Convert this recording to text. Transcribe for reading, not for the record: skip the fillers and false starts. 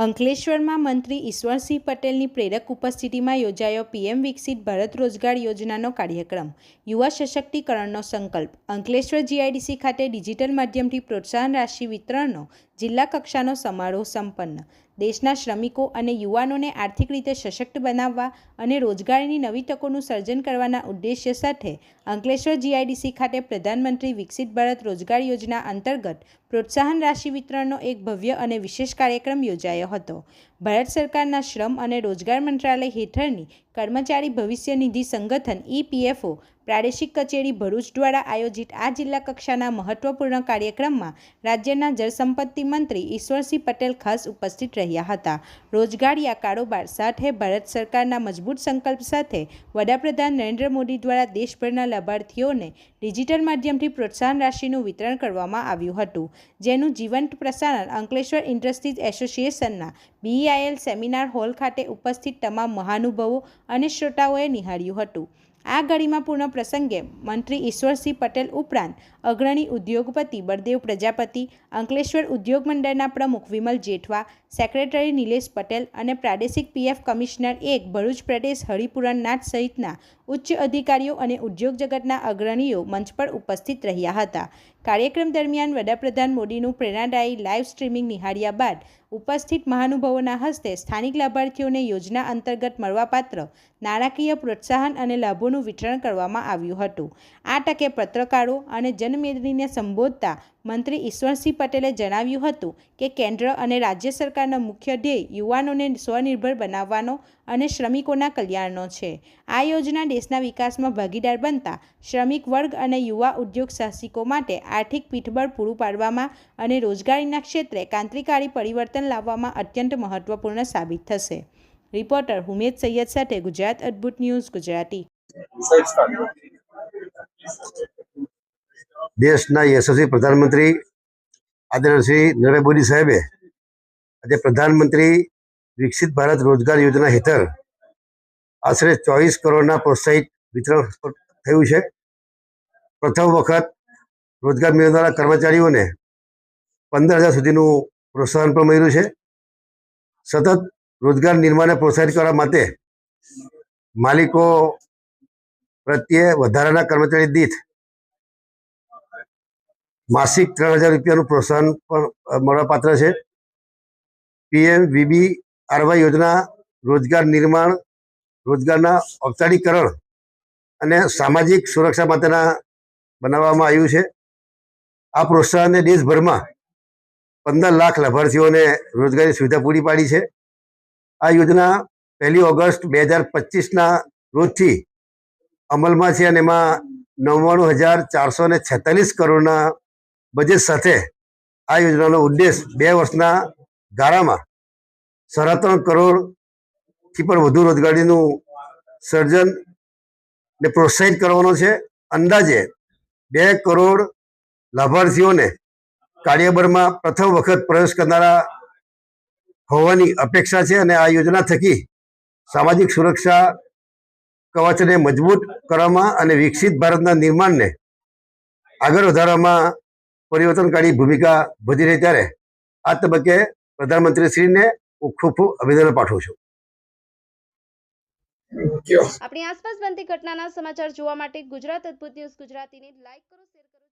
અંકલેશ્વરમાં મંત્રી ઈશ્વરસિંહ પટેલની પ્રેરક ઉપસ્થિતિમાં યોજાયો પીએમ વિકસિત ભારત રોજગાર યોજનાનો કાર્યક્રમ. યુવા સશક્તિકરણનો સંકલ્પ. અંકલેશ્વર જીઆઈડીસી ખાતે ડિજિટલ માધ્યમથી પ્રોત્સાહન રાશિ વિતરણનો જિલ્લા કક્ષાનો સમારોહ સંપન્ન. દેશના શ્રમિકો અને યુવાનોને આર્થિક રીતે સશક્ત બનાવવા અને રોજગારીની નવી તકોનું સર્જન કરવાના ઉદ્દેશ્ય સાથે અંકલેશ્વર જીઆઈડીસી ખાતે પ્રધાનમંત્રી વિકસિત ભારત રોજગાર યોજના અંતર્ગત પ્રોત્સાહન રાશિ વિતરણનો એક ભવ્ય અને વિશેષ કાર્યક્રમ યોજાયો હતો. ભારત સરકારના શ્રમ અને રોજગાર મંત્રાલય હેઠળની કર્મચારી ભવિષ્ય નિધિ સંગઠન EPFO પ્રાદેશિક કચેરી ભરૂચ દ્વારા આયોજિત આ જિલ્લા કક્ષાના મહત્વપૂર્ણ કાર્યક્રમમાં રાજ્યના જળસંપત્તિ મંત્રી ઈશ્વરસિંહ પટેલ ખાસ ઉપસ્થિત રહ્યા હતા. રોજગાર યા કારોબાર સાથે ભારત સરકારના મજબૂત સંકલ્પ સાથે વડાપ્રધાન નરેન્દ્ર મોદી દ્વારા દેશભરના લાભાર્થીઓને ડિજિટલ માધ્યમથી પ્રોત્સાહન રાશિનું વિતરણ કરવામાં આવ્યું હતું, જેનું જીવંત પ્રસારણ અંકલેશ્વર ઇન્ડસ્ટ્રીઝ એસોસિએશનના BEIL સેમિનાર હોલ ખાતે ઉપસ્થિત તમામ મહાનુભાવો અને શ્રોતાઓએ નિહાળ્યું હતું. આ ગરિમાપૂર્ણ પ્રસંગે મંત્રી ઈશ્વરસિંહ પટેલ ઉપરાંત અગ્રણી ઉદ્યોગપતિ બળદેવ પ્રજાપતિ, અંકલેશ્વર ઉદ્યોગ મંડળના પ્રમુખ વિમલ જેઠવા, સેક્રેટરી નિલેશ પટેલ અને પ્રાદેશિક PF કમિશનર 1 ભરૂચ પ્રદેશ હરિપુરન નાથ સહિતના ઉચ્ચ અધિકારીઓ અને ઉદ્યોગ જગતના અગ્રણીઓ મંચ પર ઉપસ્થિત રહ્યા હતા. કાર્યક્રમ દરમિયાન વડાપ્રધાન મોદીનું પ્રેરણાદાયી લાઇવ સ્ટ્રીમિંગ નિહાળ્યા બાદ ઉપસ્થિત મહાનુભાવોના હસ્તે સ્થાનિક લાભાર્થીઓને યોજના અંતર્ગત મળવાપાત્ર નાણાકીય પ્રોત્સાહન અને લાભોનું વિતરણ કરવામાં આવ્યું હતું. આ તકે પત્રકારો અને જનમેદનીને સંબોધતા મંત્રી ઈશ્વરસિંહ પટેલે જણાવ્યું હતું કે કેન્દ્ર અને રાજ્ય સરકારનો મુખ્ય ધ્યેય યુવાનોને સ્વનિર્ભર બનાવવાનો અને શ્રમિકોના કલ્યાણનો છે. આ યોજના દેશના વિકાસમાં ભાગીદાર બનતા શ્રમિક વર્ગ અને યુવા ઉદ્યોગ સાહસિકો માટે આર્થિક પીઠબળ પૂરું પાડવામાં અને રોજગારીના ક્ષેત્રે ક્રાંતિકારી પરિવર્તન લાવવામાં અત્યંત મહત્વપૂર્ણ સાબિત થશે. રિપોર્ટર હુમેદ સૈયદ સાથે ગુજરાત અદ્ભુત ન્યૂઝ ગુજરાતી. દેશના યશસ્વી પ્રધાનમંત્રી આદરણીય શ્રી નરેન્દ્ર મોદી સાહેબે આજે પ્રધાનમંત્રી વિકસિત ભારત રોજગાર યોજના હેઠળ આશરે 24 કરોડના પ્રોત્સાહિત વિતરણ થયું છે. પ્રથમ વખત રોજગાર મેળવનારા કર્મચારીઓને 15,000 સુધીનું પ્રોત્સાહન પણ મળ્યું છે. સતત રોજગાર નિર્માણને પ્રોત્સાહિત કરવા માટે માલિકો પ્રત્યે વધારાના કર્મચારી દીઠ માસિક 3,000 રૂપિયાનું પ્રોત્સાહન પણ મળવાપાત્ર છે. PMVBRY યોજના રોજગાર નિર્માણ, રોજગારના ઔપચારિકરણ અને સામાજિક સુરક્ષા માટેના બનાવવામાં આવ્યું છે. આ પ્રોત્સાહને દેશભરમાં 15 લાખ લાભાર્થીઓને રોજગારી સુવિધા પૂરી પાડી છે. આ યોજના 1 ઓગસ્ટ 2025ના રોજથી અમલમાં છે અને એમાં 99,446 કરોડના બજેટ સાથે આ યોજનાનો ઉદ્દેશ 2 વર્ષના ગાળામાં 3.5 કરોડથી પણ વધુ રોજગારીનું સર્જન ને પ્રોત્સાહિત કરવાનો છે. અંદાજે 2 કરોડ લાભાર્થીઓને કાર્યબળમાં પ્રથમ વખત પ્રવેશ કરનારા હોવાની અપેક્ષા છે અને આ યોજના થકી સામાજિક સુરક્ષા કવચને મજબૂત કરવામાં અને વિકસિત ભારતના નિર્માણને આગળ વધારવામાં પરિવર્તનકારી ભૂમિકા ભજવી રહી ત્યારે આ તબક્કે પ્રધાનમંત્રીશ્રીને હું ખૂબ ખૂબ અભિનંદન પાઠવું છું. આપણી આસપાસ બનતી ઘટનાના સમાચાર જોવા માટે ગુજરાત અદ્ભુત ન્યૂઝ ગુજરાતીને લાઈક કરો, શેર કરો.